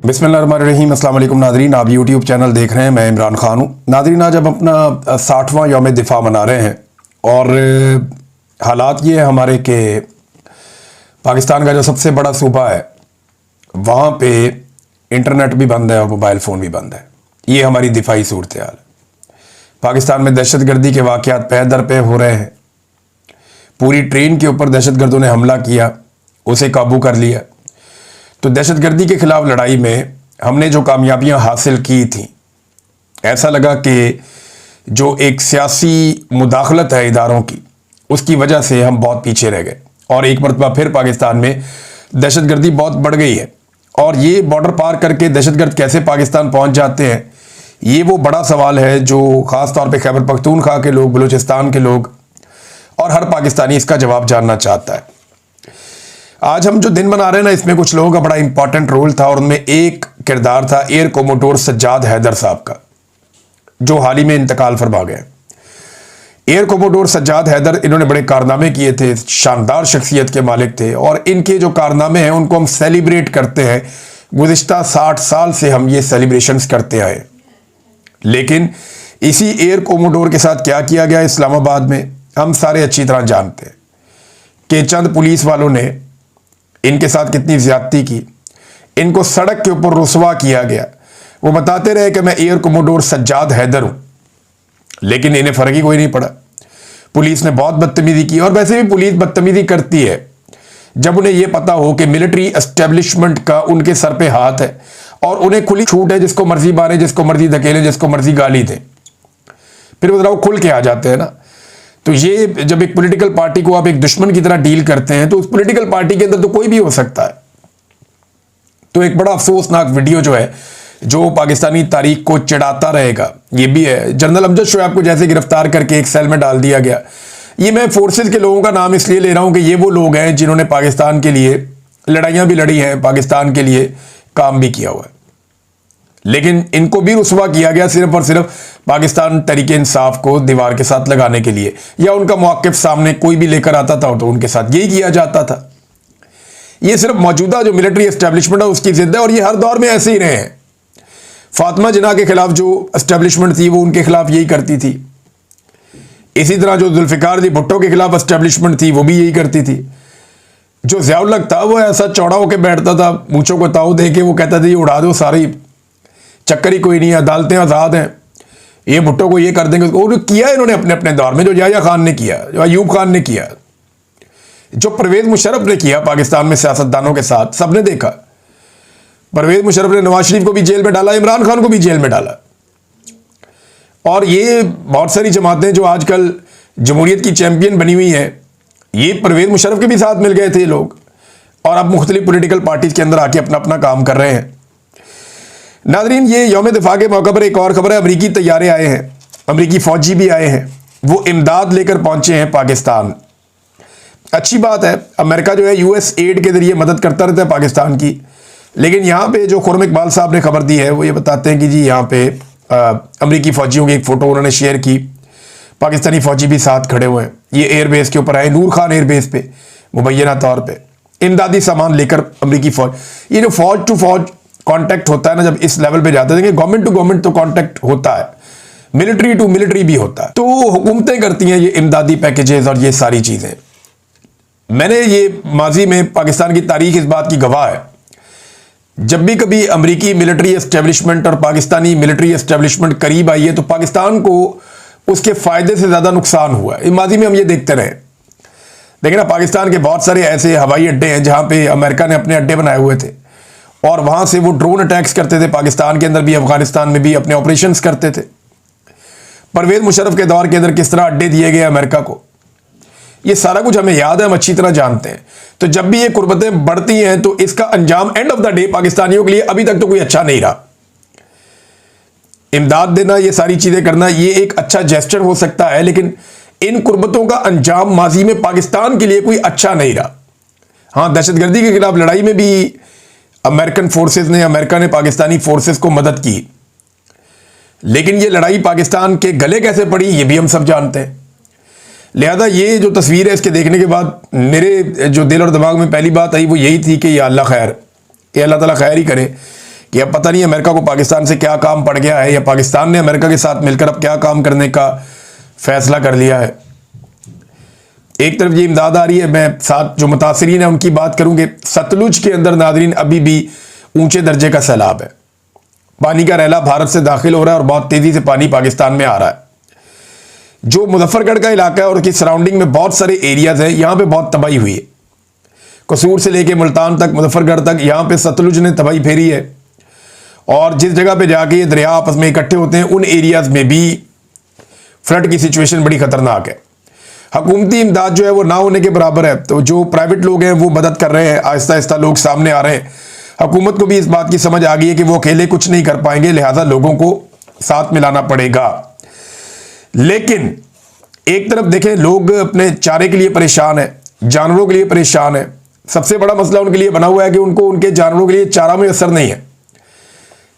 बिस्मिल्लाहिर्रहमानिर्रहीम। अस्सलाम वालेकुम नादरीन, आप यूट्यूब चैनल देख रहे हैं। मैं इमरान खान हूँ। नादरीन, आज हम अपना 60वां यौम दिफा मना रहे हैं और हालात ये है हमारे कि पाकिस्तान का जो सबसे बड़ा सूबा है वहाँ पे इंटरनेट भी बंद है और मोबाइल फ़ोन भी बंद है। ये हमारी दिफाई सूरत हाल है। पाकिस्तान में दहशत गर्दी के वाक़यात पे दर पे हो रहे हैं। पूरी ट्रेन के ऊपर दहशत गर्दों ने हमला किया, उसे काबू कर लिया। तो दहशत गर्दी के ख़िलाफ़ लड़ाई में हमने जो कामयाबियां हासिल की थी, ऐसा लगा कि जो एक सियासी मुदाखलत है इदारों की, उसकी वजह से हम बहुत पीछे रह गए और एक मरतबा फिर पाकिस्तान में दहशत गर्दी बहुत बढ़ गई है। और ये बॉर्डर पार करके दहशतगर्द कैसे पाकिस्तान पहुंच जाते हैं, ये वो बड़ा सवाल है जो ख़ास तौर पे खैबर पख्तूनख्वा के लोग, बलूचिस्तान के लोग और हर पाकिस्तानी इसका जवाब जानना चाहता है। आज हम जो दिन मना रहे हैं ना, इसमें कुछ लोगों का बड़ा इंपॉर्टेंट रोल था और उनमें एक किरदार था एयर कोमोडोर सज्जाद हैदर साहब का, जो हाल ही में इंतकाल फरमा गए। एयर कोमोडोर सज्जाद हैदर, इन्होंने बड़े कारनामे किए थे, शानदार शख्सियत के मालिक थे और इनके जो कारनामे हैं उनको हम सेलिब्रेट करते हैं। गुज़िश्ता 60 साल से हम ये सेलिब्रेशंस करते आए। लेकिन इसी एयर कोमोडोर के साथ क्या किया गया इस्लामाबाद में, हम सारे अच्छी तरह जानते हैं कि चंद पुलिस वालों ने इनके साथ कितनी ज्यादती की। इनको सड़क के ऊपर रुसवा किया गया। वो बताते रहे कि मैं एयर कोमोडोर सज्जाद हैदर हूं, लेकिन इन्हें फर्क ही कोई नहीं पड़ा। पुलिस ने बहुत बदतमीजी की और वैसे भी पुलिस बदतमीजी करती है जब उन्हें यह पता हो कि मिलिट्री एस्टेब्लिशमेंट का उनके सर पे हाथ है और उन्हें खुली छूट है, जिसको मर्जी मारे, जिसको मर्जी धकेले, जिसको मर्जी गाली दे। फिर वो खुल के आ जाते हैं ना। तो ये जब एक पॉलिटिकल पार्टी को आप एक दुश्मन की तरह डील करते हैं तो उस पॉलिटिकल पार्टी के अंदर तो कोई भी हो सकता है। तो एक बड़ा अफसोसनाक वीडियो जो है, जो पाकिस्तानी तारीख को चिढ़ाता रहेगा, ये भी है। जनरल अमजद शोएब को जैसे गिरफ्तार करके एक सेल में डाल दिया गया। ये मैं फोर्सेस के लोगों का नाम इसलिए ले रहा हूं कि ये वो लोग हैं जिन्होंने पाकिस्तान के लिए लड़ाइयां भी लड़ी हैं, पाकिस्तान के लिए काम भी किया हुआ है। लेकिन इनको भी रुसवा किया गया सिर्फ और सिर्फ पाकिस्तान तरीके इंसाफ को दीवार के साथ लगाने के लिए, या उनका मौक़िफ़ सामने कोई भी लेकर आता था तो उनके साथ यही किया जाता था। ये सिर्फ मौजूदा जो मिलिट्री एस्टेब्लिशमेंट है उसकी जिद है और ये हर दौर में ऐसे ही रहे हैं। फातिमा जिन्ना के खिलाफ जो एस्टेब्लिशमेंट थी वो उनके खिलाफ यही करती थी। इसी तरह जो जुल्फ़िकार अली भुट्टो के खिलाफ एस्टेब्लिशमेंट थी वो भी यही करती थी। जो ज़ियाउल हक था वो ऐसा चौड़ा होकर बैठता था, मूंछों को ताऊ दे के वो कहता था ये उड़ा दो, सारी चक्कर ही कोई नहीं है, अदालतें आज़ाद हैं, ये भुट्टो को ये कर देंगे। और किया इन्होंने अपने अपने दौर में, जो याह्या खान ने किया, जो अयूब खान ने किया, जो परवेज़ मुशर्रफ ने किया पाकिस्तान में सियासतदानों के साथ, सबने देखा। परवेज़ मुशर्रफ ने नवाज शरीफ को भी जेल में डाला, इमरान खान को भी जेल में डाला। और ये बहुत सारी जमातें जो आजकल जमहूरियत की चैंपियन बनी हुई हैं, ये परवेज़ मुशर्रफ के भी साथ मिल गए थे लोग और अब मुख्तलिफ पोलिटिकल पार्टीज़ के अंदर आके अपना अपना काम कर रहे हैं। नादरीन, ये यौम दिफा के मौके पर एक और खबर है। अमरीकी तैयारे आए हैं, अमरीकी फौजी भी आए हैं, वो इमदाद लेकर पहुंचे हैं पाकिस्तान। अच्छी बात है, अमेरिका जो है यूएस एड के जरिए मदद करता रहता है पाकिस्तान की। लेकिन यहाँ पे जो खुर्रम इकबाल साहब ने खबर दी है वो ये बताते हैं कि जी यहाँ पे अमरीकी फौजियों की एक फ़ोटो उन्होंने शेयर की, पाकिस्तानी फौजी भी साथ खड़े हुए हैं। ये एयरबेस के ऊपर आए, नूर खान एयरबेस पे मुबैना तौर पर इमदादी सामान लेकर अमरीकी फ़ौज। ये जो फ़ौज टू फ़ौज कांटेक्ट होता है ना, जब इस लेवल पे जाते हैं, गवर्नमेंट टू गवर्नमेंट तो कांटेक्ट होता है, मिलिट्री टू मिलिट्री भी होता है। तो हुकूमतें करती हैं ये इमदादी पैकेजेस और ये सारी चीज़ें। मैंने ये माजी में पाकिस्तान की तारीख इस बात की गवाह है, जब भी कभी अमरीकी मिलिट्री एस्टेब्लिशमेंट और पाकिस्तानी मिलिट्री एस्टेब्लिशमेंट करीब आई है तो पाकिस्तान को उसके फ़ायदे से ज़्यादा नुकसान हुआ है। माजी में हम ये देखते रहे। देखिए ना, पाकिस्तान के बहुत सारे ऐसे हवाई अड्डे हैं जहाँ पे अमेरिका ने अपने अड्डे बनाए हुए थे और वहां से वो ड्रोन अटैक्स करते थे, पाकिस्तान के अंदर भी, अफगानिस्तान में भी अपने ऑपरेशंस करते थे। परवेज़ मुशर्रफ के दौर के अंदर किस तरह अड्डे दिए गए अमेरिका को, ये सारा कुछ हमें याद है, हम अच्छी तरह जानते हैं। तो जब भी ये कुर्बतें बढ़ती हैं तो इसका अंजाम एंड ऑफ द डे पाकिस्तानियों के लिए अभी तक तो कोई अच्छा नहीं रहा। इमदाद देना, ये सारी चीजें करना, ये एक अच्छा जेस्चर हो सकता है, लेकिन इन कुर्बतों का अंजाम माजी में पाकिस्तान के लिए कोई अच्छा नहीं रहा। हाँ, दहशतगर्दी के खिलाफ लड़ाई में भी अमेरिकन फोर्सेस ने, अमेरिका ने पाकिस्तानी फोर्सेस को मदद की, लेकिन ये लड़ाई पाकिस्तान के गले कैसे पड़ी ये भी हम सब जानते हैं। लिहाजा ये जो तस्वीर है, इसके देखने के बाद मेरे जो दिल और दिमाग में पहली बात आई वो यही थी कि या अल्लाह खैर, कि अल्लाह ताला खैर ही करे कि अब पता नहीं अमेरिका को पाकिस्तान से क्या काम पड़ गया है, या पाकिस्तान ने अमेरिका के साथ मिलकर अब क्या काम करने का फैसला कर लिया है। एक तरफ ये इमदाद आ रही है, मैं साथ जो मुतासरीन है उनकी बात करूंगे। सतलुज के अंदर नादरीन अभी भी ऊंचे दर्जे का सैलाब है, पानी का रैला भारत से दाखिल हो रहा है और बहुत तेजी से पानी पाकिस्तान में आ रहा है। जो मुजफ्फरगढ़ का इलाका है और उसकी सराउंडिंग में बहुत सारे एरियाज हैं, यहां पे बहुत तबाही हुई है। कसूर से लेके मुल्तान तक, मुजफ्फरगढ़ तक, यहां पे सतलुज ने तबाही फेरी है। और जिस जगह पे जाके ये दरिया आपस में इकट्ठे होते हैं उन एरियाज में भी फ्लड की सिचुएशन बड़ी खतरनाक है। हुकूमती इमदाद जो है वो ना होने के बराबर है। तो जो प्राइवेट लोग हैं वो मदद कर रहे हैं, आहिस्ता आहिस्ता लोग सामने आ रहे हैं। हुकूमत को भी इस बात की समझ आ गई है कि वो अकेले कुछ नहीं कर पाएंगे, लिहाजा लोगों को साथ मिलाना पड़ेगा। लेकिन एक तरफ देखें, लोग अपने चारे के लिए परेशान है, जानवरों के लिए परेशान है। सबसे बड़ा मसला उनके लिए बना हुआ है कि उनको उनके जानवरों के लिए चारा में असर नहीं है।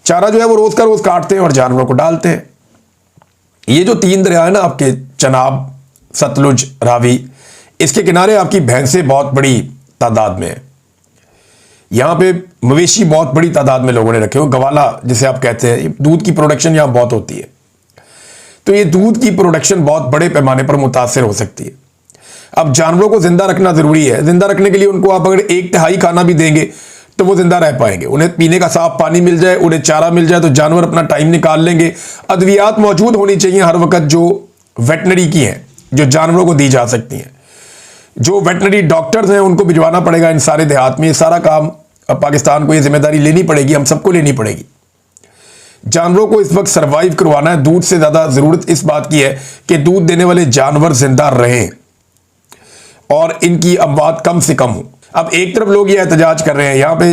चारा जो है वो रोज का रोज काटते हैं और जानवरों को डालते हैं। ये जो 3 दरिया है ना आपके, चनाब, सतलुज, रावी, इसके किनारे आपकी भैंसें बहुत बड़ी तादाद में है। यहां पे मवेशी बहुत बड़ी तादाद में लोगों ने रखे हो, गवाला जिसे आप कहते हैं। दूध की प्रोडक्शन यहां बहुत होती है, तो ये दूध की प्रोडक्शन बहुत बड़े पैमाने पर मुतासर हो सकती है। अब जानवरों को जिंदा रखना जरूरी है। जिंदा रखने के लिए उनको आप अगर 1/3 खाना भी देंगे तो वो जिंदा रह पाएंगे। उन्हें पीने का साफ पानी मिल जाए, उन्हें चारा मिल जाए तो जानवर अपना टाइम निकाल लेंगे। अद्वियात मौजूद होनी चाहिए हर वक्त जो वेटनरी की हैं, जो जानवरों को दी जा सकती हैं। जो वेटनरी डॉक्टर्स हैं उनको भिजवाना पड़ेगा इन सारे देहात में। ये सारा काम अब पाकिस्तान को ये जिम्मेदारी लेनी पड़ेगी, हम सबको लेनी पड़ेगी। जानवरों को इस वक्त सरवाइव करवाना है। दूध से ज्यादा जरूरत इस बात की है कि दूध देने वाले जानवर जिंदा रहें और इनकी अमवात कम से कम हो। अब एक तरफ लोग ये एहतजाज कर रहे हैं, यहाँ पे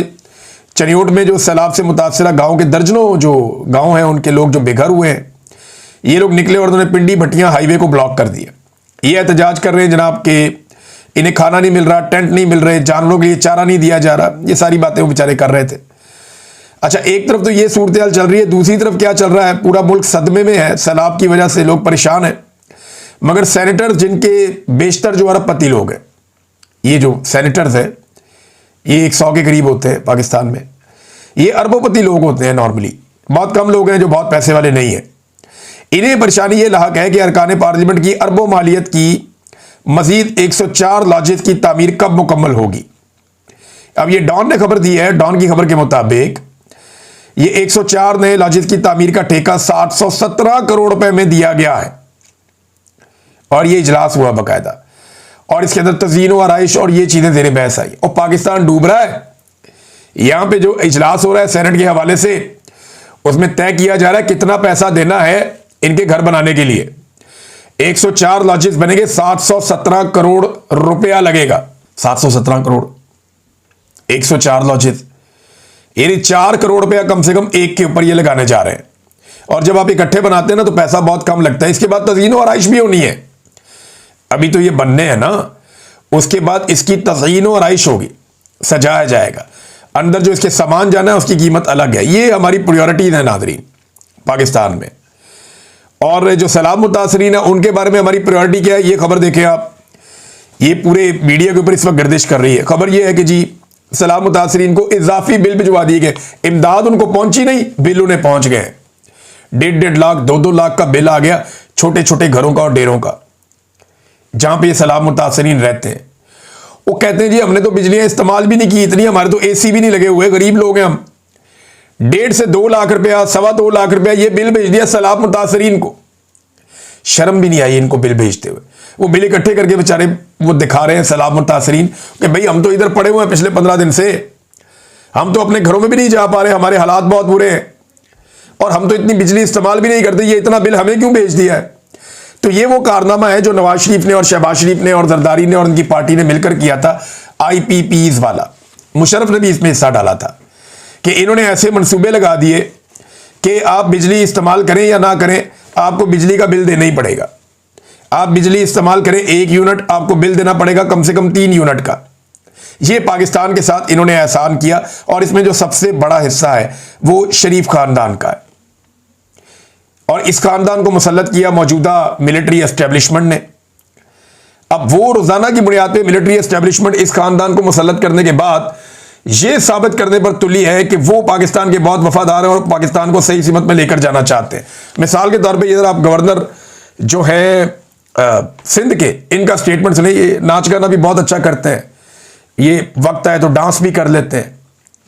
चनियोट में जो सैलाब से मुतासरा गांव के दर्जनों जो गांव हैं उनके लोग जो बेघर हुए हैं, ये लोग निकले और उन्होंने पिंडी भट्टियां हाईवे को ब्लॉक कर दिया। ये एहतजाज कर रहे हैं जनाब कि इन्हें खाना नहीं मिल रहा, टेंट नहीं मिल रहे, जानवरों के लिए चारा नहीं दिया जा रहा। ये सारी बातें वो बेचारे कर रहे थे। अच्छा, एक तरफ तो ये सूरत हाल चल रही है, दूसरी तरफ क्या चल रहा है, पूरा मुल्क सदमे में है। सैलाब की वजह से लोग परेशान हैं, मगर सेनेटर्स जिनके बेशतर जो अरबपति लोग हैं, ये जो सेनेटर्स हैं ये 100 के करीब होते हैं पाकिस्तान में। ये अरबोपति लोग होते हैं नॉर्मली, बहुत कम लोग हैं जो बहुत पैसे वाले नहीं हैं। इन्हें परेशानी ये लाक है कि अरकान पार्लियामेंट की अरबों मालियत की मजीद 104 लॉजेस की तामीर कब मुकम्मल होगी। अब ये डॉन ने खबर दी है, डॉन की खबर के मुताबिक ये 104 नए लॉजेस की तामीर का ठेका 717 करोड़ रुपए में दिया गया है और ये इजलास हुआ बाकायदा, और इसके अंदर तज़ीन व आराइश और ये चीजें ज़ेरे बहस आई। और पाकिस्तान डूब रहा है। यहां पे जो इजलास हो रहा है सेनेट के हवाले से, उसमें तय किया जा रहा है कितना पैसा देना है इनके घर बनाने के लिए। 104 लॉजेस बनेंगे, 717 करोड़ रुपया लगेगा। 717 करोड़, 104 लॉजेस, यानी 4 करोड़ रुपया कम से कम एक के ऊपर ये लगाने जा रहे हैं। और जब आप इकट्ठे बनाते हैं ना तो पैसा बहुत कम लगता है। इसके बाद तज़ीन व आराइश भी होनी है। अभी तो ये बनने हैं ना, उसके बाद इसकी तज़ीन व आराइश होगी, सजाया जाएगा। अंदर जो इसके सामान जाना है उसकी कीमत अलग है। ये हमारी प्रायोरिटीज है नाज़रीन पाकिस्तान में। और जो सैलाब मुतासरीन है उनके बारे में हमारी प्रायोरिटी क्या है, ये खबर देखें आप। ये पूरे मीडिया के ऊपर इस वक्त गर्दिश कर रही है। खबर ये है कि जी सैलाब मुतासरीन को इजाफी बिल भिजवा दिए गए। इमदाद उनको पहुंची नहीं, बिल उन्हें पहुंच गए। 1.5 लाख 2-2 लाख का बिल आ गया छोटे छोटे घरों का और डेरों का, जहां पे ये सैलाब मुतासरीन रहते हैं। वो कहते हैं जी हमने तो बिजलियां इस्तेमाल भी नहीं की इतनी, हमारे तो एसी भी नहीं लगे हुए, गरीब लोग हैं हम। 1.5 से 2 लाख रुपया, 2.25 लाख रुपया ये बिल भेज दिया सैलाब मुतासरीन को। शर्म भी नहीं आई इनको बिल भेजते हुए। वो बिल इकट्ठे करके बेचारे वो दिखा रहे हैं सैलाब मुतासरीन कि भाई हम तो इधर पड़े हुए हैं पिछले 15 दिन से, हम तो अपने घरों में भी नहीं जा पा रहे, हमारे हालात बहुत बुरे हैं और हम तो इतनी बिजली इस्तेमाल भी नहीं करते, ये इतना बिल हमें क्यों भेज दिया है। तो ये वो कारनामा है जो नवाज शरीफ ने और शहबाज शरीफ ने और जरदारी ने और उनकी पार्टी ने मिलकर किया था। IPPs वाला, मुशर्रफ ने भी इसमें हिस्सा डाला था कि इन्होंने ऐसे मंसूबे लगा दिए कि आप बिजली इस्तेमाल करें या ना करें, आपको बिजली का बिल देना ही पड़ेगा। आप बिजली इस्तेमाल करें 1 यूनिट, आपको बिल देना पड़ेगा कम से कम 3 यूनिट का। ये पाकिस्तान के साथ इन्होंने एहसान किया और इसमें जो सबसे बड़ा हिस्सा है वो शरीफ खानदान का है। और इस खानदान को मुसल्लत किया मौजूदा मिलिट्री एस्टेब्लिशमेंट ने। अब वो रोजाना की बुनियाद पे मिलिट्री एस्टेब्लिशमेंट इस खानदान को मुसल्लत करने के बाद ये साबित करने पर तुली है कि वो पाकिस्तान के बहुत वफादार हैं और पाकिस्तान को सही सीमत में लेकर जाना चाहते हैं। मिसाल के तौर पे इधर आप गवर्नर जो है सिंध के, इनका स्टेटमेंट सुने। ये नाच गाना भी बहुत अच्छा करते हैं, ये वक्त आए तो डांस भी कर लेते हैं,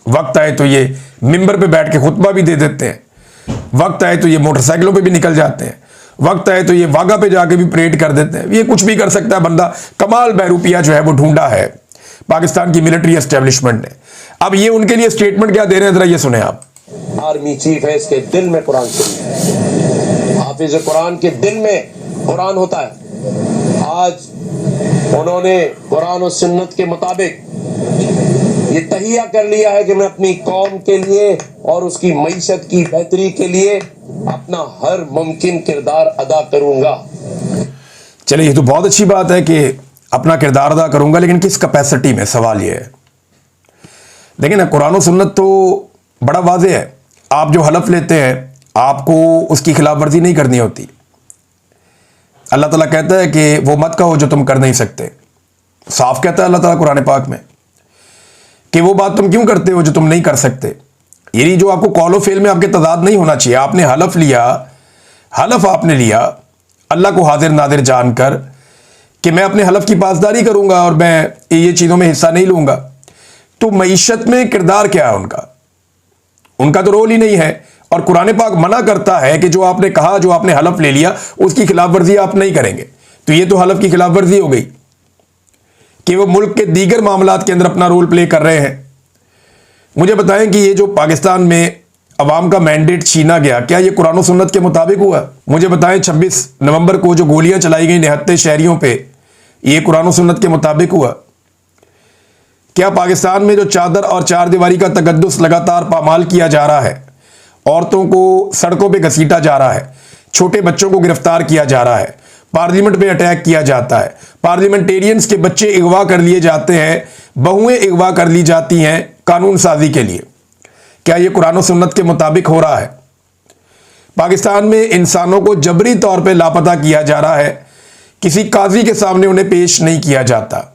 वक्त आए तो ये मिंबर पे बैठ के खुतबा भी दे देते हैं, वक्त आए तो ये मोटरसाइकिलों पे भी निकल जाते हैं, वक्त आए तो ये वागा पे जाके भी परेड कर देते हैं। ये कुछ भी कर सकता है बंदा। कमाल बहरूपिया जो है वो ढूंढा है पाकिस्तान की मिलिट्री एस्टेब्लिशमेंट ने। अब ये उनके लिए स्टेटमेंट क्या दे रहे हैं, जरा ये सुने आप। आर्मी चीफ है, इसके दिल में कुरान शरीफ है, हाफिज कुरान के दिल में कुरान होता है। आज उन्होंने कुरान और सुन्नत के मुताबिक ये तहिया कर लिया है कि मैं अपनी कौम के लिए और उसकी मईशत की बेहतरी के लिए अपना हर मुमकिन किरदार अदा करूंगा। चलिए, ये तो बहुत अच्छी बात है कि अपना किरदार अदा करूंगा, लेकिन किस कैपेसिटी में, सवाल ये है। देखिए ना, कुरान और सुन्नत तो बड़ा वाज़ेह है। आप जो हलफ लेते हैं आपको उसकी खिलाफ वर्जी नहीं करनी होती। अल्लाह ताला कहता है कि वो मत कहो जो तुम कर नहीं सकते। साफ कहता है अल्लाह ताला कुरान पाक में कि वो बात तुम क्यों करते हो जो तुम नहीं कर सकते। यानी जो आपको कॉल फेल में आपके तजाद नहीं होना चाहिए। आपने हलफ लिया, हलफ आपने लिया अल्लाह को हाजिर नादिर जानकर कि मैं अपने हलफ की पासदारी करूंगा और मैं ये चीज़ों में हिस्सा नहीं लूंगा। तो मईशत में किरदार क्या है उनका? उनका तो रोल ही नहीं है। और कुरान पाक मना करता है कि जो आपने कहा, जो आपने हलफ ले लिया, उसकी खिलाफ वर्जी आप नहीं करेंगे। तो ये तो हलफ की खिलाफ वर्जी हो गई कि वो मुल्क के दीगर मामलात के अंदर अपना रोल प्ले कर रहे हैं। मुझे बताएं कि ये जो पाकिस्तान में अवाम का मैंडेट छीना गया, क्या ये कुरान और सुन्नत के मुताबिक हुआ? मुझे बताएं 26 नवंबर को जो गोलियां चलाई गई निहत्ते शहरियों पे, ये कुरान और सुन्नत के मुताबिक हुआ? क्या पाकिस्तान में जो चादर और चार दीवारी का तकद्दुस लगातार पामाल किया जा रहा है, औरतों को सड़कों पे घसीटा जा रहा है, छोटे बच्चों को गिरफ्तार किया जा रहा है, पार्लियामेंट पे अटैक किया जाता है, पार्लियामेंटेरियंस के बच्चे अगवा कर लिए जाते हैं, बहुएं अगवा कर ली जाती हैं कानून साजी के लिए, क्या यह कुरान और सुन्नत के मुताबिक हो रहा है? पाकिस्तान में इंसानों को जबरी तौर पे लापता किया जा रहा है, किसी काजी के सामने उन्हें पेश नहीं किया जाता,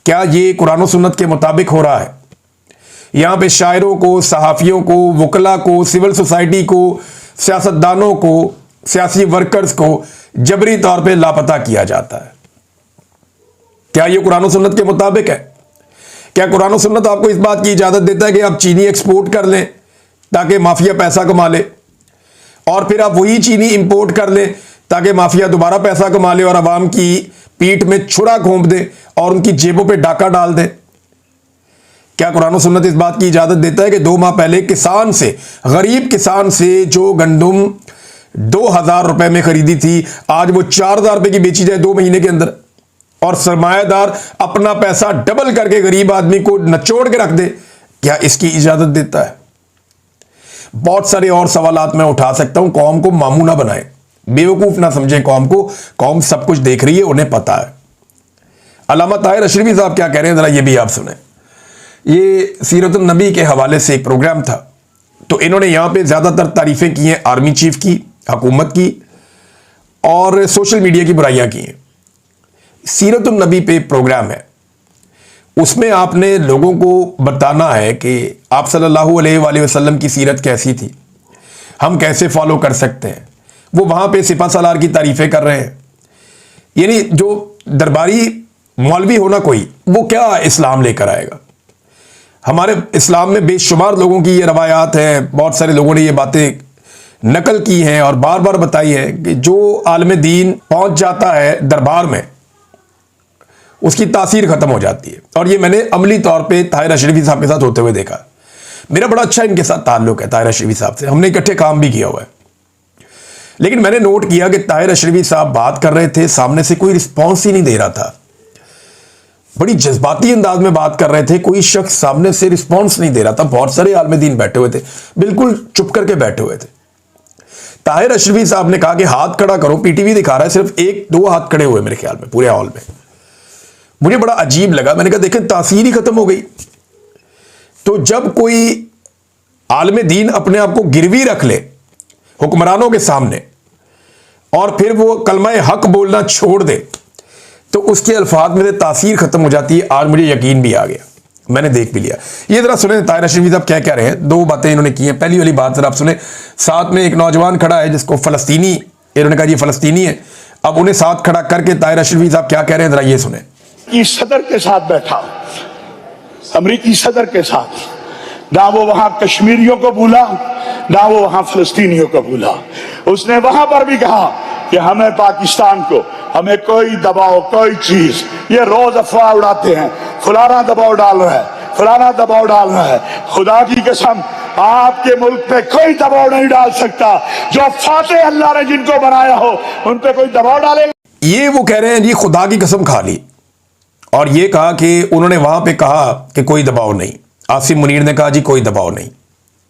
क्या ये कुरान और सुन्नत के मुताबिक हो रहा है? यहां पे शायरों को, सहाफ़ियों को, वकला को, सिविल सोसाइटी को, सियासतदानों को, सियासी वर्कर्स को जबरी तौर पे लापता किया जाता है। क्या यह कुरान और सुन्नत के मुताबिक है? क्या कुरान और सुन्नत आपको इस बात की इजाजत देता है कि आप चीनी एक्सपोर्ट कर लें ताकि माफिया पैसा कमा ले, और फिर आप वही चीनी इंपोर्ट कर लें ताकि माफिया दोबारा पैसा कमा ले और आवाम की पीठ में छुरा घोंप दे और उनकी जेबों पे डाका डाल दे? क्या कुरान और सुन्नत इस बात की इजाजत देता है कि 2 माह पहले किसान से, गरीब किसान से जो गंदुम 2000 रुपए में खरीदी थी, आज वो 4000 रुपए की बेची जाए 2 महीने के अंदर, और सरमायादार अपना पैसा डबल करके गरीब आदमी को नचोड़ के रख दे? क्या इसकी इजाजत देता है? बहुत सारे और सवालात मैं उठा सकता हूं। कौम को मामू ना बनाए, बेवकूफ ना समझें कौम को। कौम सब कुछ देख रही है, उन्हें पता है। अल्लामा ताहिर अशरफी साहब क्या कह रहे हैं, जरा ये भी आप सुने। ये सीरतुन नबी के हवाले से एक प्रोग्राम था, तो इन्होंने यहां पे ज्यादातर तारीफें की हैं आर्मी चीफ की, हुकूमत की और सोशल मीडिया की बुराइयां की हैं। सीरतुन नबी पे प्रोग्राम है, उसमें आपने लोगों को बताना है कि आप सल्लल्लाहु अलैहि वसल्लम की सीरत कैसी थी, हम कैसे फॉलो कर सकते हैं। वो वहां पे सिपा सालार की तारीफें कर रहे हैं। यानी जो दरबारी मौलवी होना कोई, वो क्या इस्लाम लेकर आएगा? हमारे इस्लाम में बेशुमार लोगों की ये रवायात हैं, बहुत सारे लोगों ने ये बातें नकल की हैं और बार बार बताई है कि जो आलम दीन पहुंच जाता है दरबार में, उसकी तासीर खत्म हो जाती है। और ये मैंने अमली तौर पे ताहिर अशरफी साहब के साथ होते हुए देखा। मेरा बड़ा अच्छा इनके साथ ताल्लुक है, ताहिर अशरफी साहब से हमने इकट्ठे काम भी किया हुआ है। लेकिन मैंने नोट किया कि ताहिर अशरफी साहब बात कर रहे थे, सामने से कोई रिस्पॉन्स ही नहीं दे रहा था। बड़ी जज्बाती अंदाज में बात कर रहे थे, कोई शख्स सामने से रिस्पॉन्स नहीं दे रहा था। बहुत सारे आलम दीन बैठे हुए थे, बिल्कुल चुप करके बैठे हुए थे। ताहिर अशरफी साहब ने कहा कि हाथ खड़ा करो, पीटीवी दिखा रहा है, सिर्फ 1-2 हाथ खड़े हुए मेरे ख्याल में पूरे हॉल में। मुझे बड़ा अजीब लगा, मैंने कहा देखें तासीर ही खत्म हो गई। तो जब कोई आलम दीन अपने आप को गिरवी रख ले हुक्मरानों के सामने और फिर वो कलमा हक बोलना छोड़ दे, तो उसके अल्फाज में तासीर खत्म हो जाती है। आज मुझे यकीन भी आ गया, मैंने देख भी लिया। ये जरा सुने ताहिर अशरफी साहब क्या कह रहे हैं। दो बातें इन्होंने की हैं। पहली वाली बात जरा आप सुने। साथ में एक नौजवान खड़ा है जिसको फलस्तीनी, इन्होंने कहा ये फलस्तीनी है। अब उन्हें साथ खड़ा करके ताहिर अशरफी साहब क्या कह रहे हैं, जरा ये सुने। की सदर के साथ बैठा, अमरीकी सदर के साथ, ना वो वहां कश्मीरियों को भूला, ना वो वहां फलस्तीनियों को भूला। उसने वहां पर भी कहा कि हमें पाकिस्तान को, हमें कोई दबाव, कोई चीज, ये रोज अफवाह उड़ाते हैं, फलाना दबाव डाल रहा है, फलाना दबाव डाल रहा है। खुदा की कसम, आपके मुल्क पे कोई दबाव नहीं डाल सकता। जो फाते अल्लाह ने जिनको बनाया हो उन पे कोई दबाव डालेगा? ये वो कह रहे हैं जी खुदा की कसम खा ली, और ये कहा कि उन्होंने वहां पे कहा कि कोई दबाव नहीं। आसिम मुनीर ने कहा जी कोई दबाव नहीं।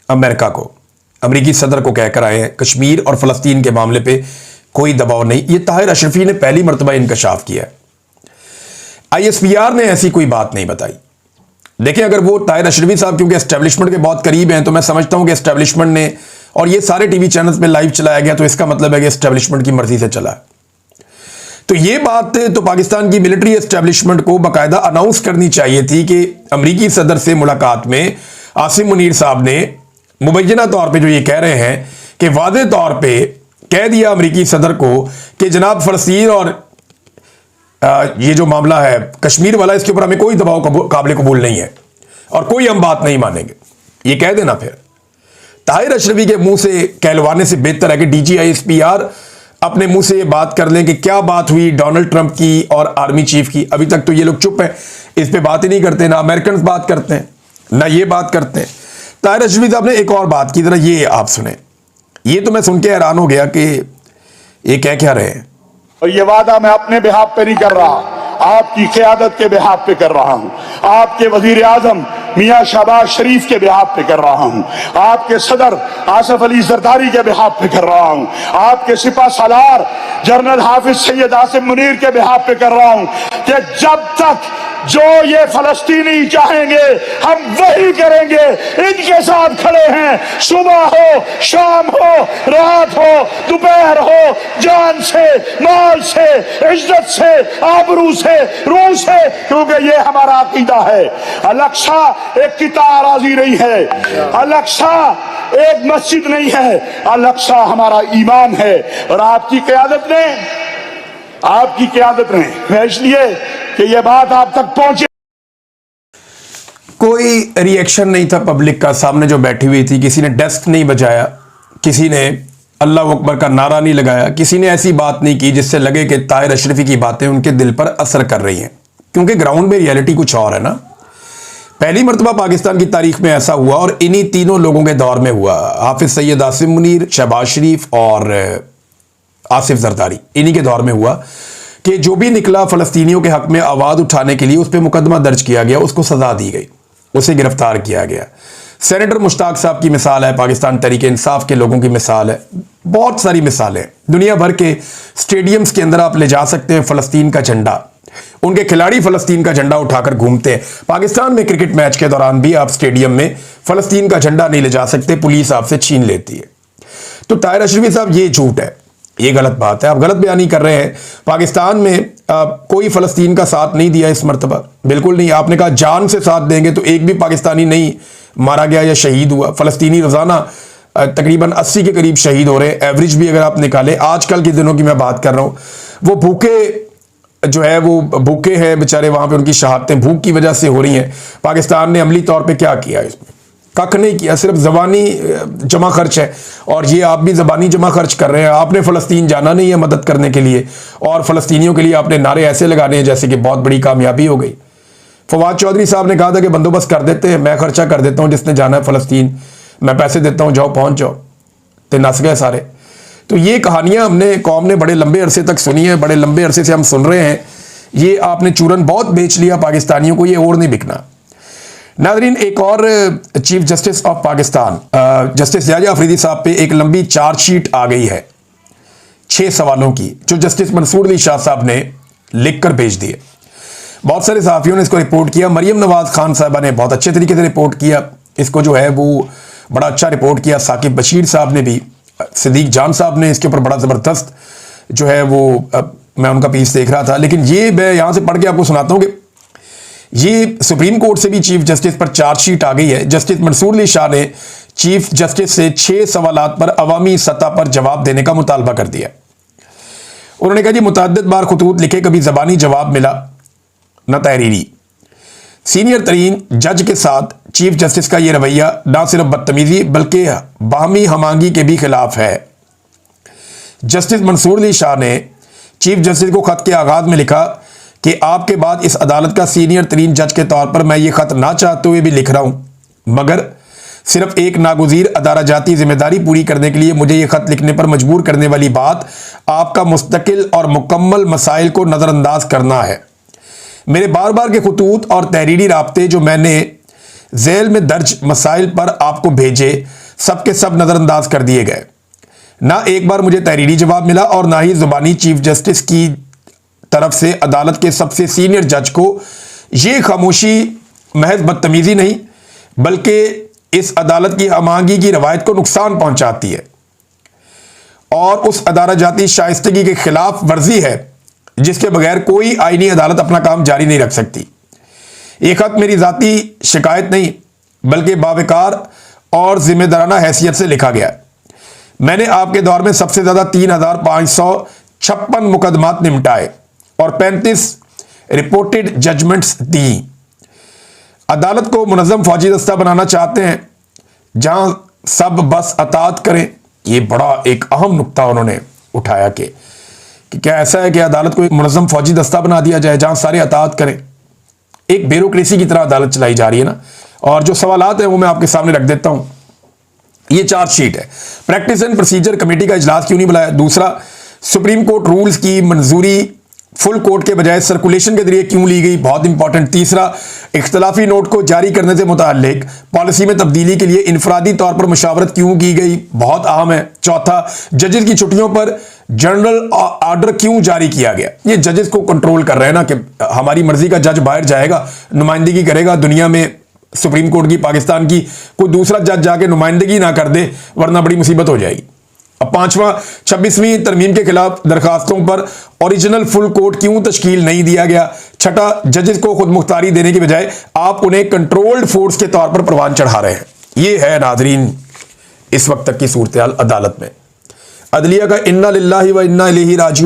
अमेरिका को, अमरीकी सदर को कहकर आए हैं कश्मीर और फलस्तीन के मामले पे कोई दबाव नहीं। ये ताहिर अशरफी ने पहली मरतबा इंकशाफ किया है। ISPR ने ऐसी कोई बात नहीं बताई। देखें, अगर वो ताहिर अशरफी साहब क्योंकि एस्टेब्लिशमेंट के बहुत करीब हैं, तो मैं समझता हूं कि एस्टेब्लिशमेंट ने, और ये सारे टीवी चैनल्स में लाइव चलाया गया, तो इसका मतलब है कि एस्टेब्लिशमेंट की मर्जी से चला। तो ये बात तो पाकिस्तान की मिलिट्री एस्टेब्लिशमेंट को बाकायदा अनाउंस करनी चाहिए थी कि अमरीकी सदर से मुलाकात में आसिम मुनीर साहब ने मुबैना तौर पे जो ये कह रहे हैं कि वादे तौर पे कह दिया अमरीकी सदर को कि जनाब फलस्तीन और ये जो मामला है कश्मीर वाला, इसके ऊपर हमें कोई दबाव काबिल कबूल नहीं है और कोई हम बात नहीं मानेंगे। ये कह देना। फिर ताहिर अशरफी के मुंह से कहलवाने से बेहतर है कि DG ISPR अपने मुंह से ये बात कर लें कि क्या बात हुई डोनाल्ड ट्रंप की और आर्मी चीफ की। अभी तक तो ये लोग चुप हैं, इस पे बात ही नहीं करते। ना अमेरिकन बात करते हैं, ना ये बात करते हैं। ताहिर अशरफी साहब ने एक और बात की, जरा ये आप सुने। ये तो मैं सुन के हैरान हो गया कि ये क्या रहे हैं। और ये वादा मैं अपने बिहाफ पे नहीं कर रहा, आपकी क़यादत के बिहाफ पे कर रहा हूं, आपके वजीर आजम मियां शहबाज शरीफ के बिहाफ पे कर रहा हूं, आपके सदर आसिफ अली जरदारी के बिहाफ पे कर रहा हूं, आपके सिपा सालार जनरल हाफिज सैयद आसिम मुनीर के बिहाफ पे कर रहा हूं कि जब तक जो ये फलस्तीनी चाहेंगे हम वही करेंगे। इनके साथ खड़े हैं, सुबह हो, शाम हो, रात हो, दोपहर हो, जान से, माल से, इज्जत से, आबरू से, रूह से, क्योंकि ये हमारा अकीदा है। अल-अक्सा एक किताब राजी नहीं है, अल-अक्सा एक मस्जिद नहीं है, अल-अक्सा हमारा ईमान है। और आपकी क़यादत ने इसलिए कि ये बात आप तक पहुंचे। कोई रिएक्शन नहीं था पब्लिक का। सामने जो बैठी हुई थी, किसी ने डेस्क नहीं बजाया, किसी ने अल्लाह अकबर का नारा नहीं लगाया, किसी ने ऐसी बात नहीं की जिससे लगे कि ताहिर अशरफी की बातें उनके दिल पर असर कर रही हैं। क्योंकि ग्राउंड में रियलिटी कुछ और है ना। पहली मरतबा पाकिस्तान की तारीख में ऐसा हुआ, और इन्हीं तीनों लोगों के दौर में हुआ। हाफिज सैयद आसिम मुनीर, शहबाज शरीफ और आसिफ जरदारी, इन्हीं के दौर में हुआ कि जो भी निकला फलस्तीनियों के हक में आवाज़ उठाने के लिए, उस पर मुकदमा दर्ज किया गया, उसको सजा दी गई, उसे गिरफ्तार किया गया। सेनेटर मुश्ताक साहब की मिसाल है, पाकिस्तान तहरीक इंसाफ के लोगों की मिसाल है, बहुत सारी मिसालें। दुनिया भर के स्टेडियम्स के अंदर आप ले जा सकते हैं फ़लस्तीन का झंडा, उनके खिलाड़ी फ़लस्तीन का झंडा उठाकर घूमते हैं। पाकिस्तान में क्रिकेट मैच के दौरान भी आप स्टेडियम में फ़लस्तीन का झंडा नहीं ले जा सकते, पुलिस आपसे छीन लेती है। तो ताहिर अशरफी साहब, ये झूठ है, ये गलत बात है, आप गलत बयानी कर रहे हैं। पाकिस्तान में कोई फ़लस्तीन का साथ नहीं दिया इस मरतबा, बिल्कुल नहीं। आपने कहा जान से साथ देंगे, तो एक भी पाकिस्तानी नहीं मारा गया या शहीद हुआ। फ़लस्तीनी रोज़ाना तकरीबन 80 के करीब शहीद हो रहे हैं, एवरेज भी अगर आप निकालें। आजकल के दिनों की मैं बात कर रहा हूँ, वो भूखे जो है वो भूखे हैं बेचारे, वहाँ पे उनकी शहादतें भूख की वजह से हो रही हैं। पाकिस्तान ने अमली तौर पे क्या किया? इसमें कख नहीं किया, सिर्फ ज़बानी जमा खर्च है। और ये आप भी ज़बानी जमा खर्च कर रहे हैं। आपने फ़लस्तीन जाना नहीं है मदद करने के लिए, और फ़लस्तीनियों के लिए आपने नारे ऐसे लगाने हैं जैसे कि बहुत बड़ी कामयाबी हो गई। फवाद चौधरी साहब ने कहा था कि बंदोबस्त कर देते हैं, मैं खर्चा कर देता हूँ, जिसने जाना है फ़लस्तीन मैं पैसे देता हूँ, जाओ पहुँच जाओ, तो नस गए सारे। तो ये कहानियाँ हमने कौम ने बड़े लंबे अरसे तक सुनी है, बड़े लंबे अरसे से हम सुन रहे हैं। ये आपने चूरन बहुत बेच लिया पाकिस्तानियों को, ये और नहीं बिकना। नाज़रीन, एक और chief justice of Pakistan justice Yahya Afridi साहब पे एक लंबी चार्जशीट आ गई है 6 सवालों की, जो जस्टिस मंसूर अली शाह साहब ने लिख कर भेज दिए। बहुत सारे सहाफ़ियों ने इसको रिपोर्ट किया। मरियम नवाज़ खान साहबा ने बहुत अच्छे तरीके से रिपोर्ट किया इसको, जो है वो बड़ा अच्छा रिपोर्ट किया। साकिब बशीर साहब ने भी, सिद्दीक जान साहब ने इसके ऊपर बड़ा ज़बरदस्त जो है वो मैं उनका पीस देख रहा था। लेकिन ये मैं यहाँ से पढ़ के आपको सुनाता हूँ कि ये सुप्रीम कोर्ट से भी चीफ जस्टिस पर चार्जशीट आ गई है। जस्टिस मंसूर अली शाह ने चीफ जस्टिस से 6 सवालात पर अवामी सतह पर जवाब देने का मुतालबा कर दिया। उन्होंने कहा जी मुतअद्दिद बार खुतूत लिखे, कभी ज़बानी जवाब मिला न तहरीरी। सीनियर तरीन जज के साथ चीफ जस्टिस का यह रवैया ना सिर्फ बदतमीजी बल्कि बाहमी हमांगी के भी खिलाफ है। जस्टिस मंसूर अली शाह ने चीफ जस्टिस को खत के आगाज में लिखा कि आपके बाद इस अदालत का सीनियर तरीन जज के तौर पर मैं ये खत ना चाहते हुए भी लिख रहा हूं, मगर सिर्फ एक नागुज़ीर अदारा जाती जिम्मेदारी पूरी करने के लिए मुझे ये खत लिखने पर मजबूर करने वाली बात आपका मुस्तकिल और मुकम्मल मसाइल को नज़रअंदाज करना है। मेरे बार बार के खतूत और तहरीरी राब्ते जो मैंने झेल में दर्ज मसाइल पर आपको भेजे, सब के सब नज़रअंदाज कर दिए गए। ना एक बार मुझे तहरीरी जवाब मिला और ना ही ज़ुबानी चीफ जस्टिस की तरफ से अदालत के सबसे सीनियर जज को ये खामोशी महज बदतमीजी नहीं बल्कि इस अदालत की हमांगी की रवायत को नुकसान पहुंचाती है और उस अदारा जाती शाइस्तगी के खिलाफ वर्जी है जिसके बगैर कोई आईनी अदालत अपना काम जारी नहीं रख सकती। ये खत मेरी जाती शिकायत नहीं बल्कि बावकार और जिम्मेदाराना हैसियत से लिखा गया। मैंने आपके दौर में सबसे ज्यादा 3556 मुकदमात निपटाए और 35 रिपोर्टेड जजमेंट्स दी। अदालत को मुनज़्ज़म फौजी दस्ता बनाना चाहते हैं जहां सब बस अतात करें। ये बड़ा एक अहम नुक्ता उन्होंने उठाया कि क्या ऐसा है कि अदालत को एक मुनज़्ज़म फौजी दस्ता बना दिया जाए जहां सारे अतात करें। एक ब्यूरोक्रेसी की तरह अदालत चलाई जा रही है ना। और जो सवालात हैं वो मैं आपके सामने रख देता हूं। ये चार्जशीट है। प्रैक्टिस एंड प्रोसीजर कमेटी का इजलास क्यों नहीं बुलाया? दूसरा, सुप्रीम कोर्ट रूल्स की मंजूरी फुल कोर्ट के बजाय सर्कुलेशन के जरिए क्यों ली गई? बहुत इंपॉर्टेंट। तीसरा, इख्तलाफी नोट को जारी करने से मुताल्लिक पॉलिसी में तब्दीली के लिए इनफरादी तौर पर मुशावरत क्यों की गई? बहुत अहम है। चौथा, जजेस की छुट्टियों पर जनरल ऑर्डर क्यों जारी किया गया? ये जजेस को कंट्रोल कर रहे हैं ना कि हमारी मर्जी का जज बाहर जाएगा, नुमाइंदगी करेगा दुनिया में सुप्रीम कोर्ट की, पाकिस्तान की, कोई दूसरा जज जाके नुमाइंदगी ना कर दे वरना बड़ी मुसीबत हो जाएगी। अब पांचवा, 26वीं तरमीम के खिलाफ दरखास्तों पर ओरिजिनल फुल कोर्ट क्यों तश्कील नहीं दिया गया? छठा, जजेस को खुद मुख्तारी देने की बजाय आप उन्हें कंट्रोल्ड फोर्स के तौर पर परवान चढ़ा रहे हैं। ये है नाजरीन इस वक्त तक की सूरत हाल अदालत में। अदलिया का इन्ना लिल्लाहि व इन्ना इलैहि राजिऊन।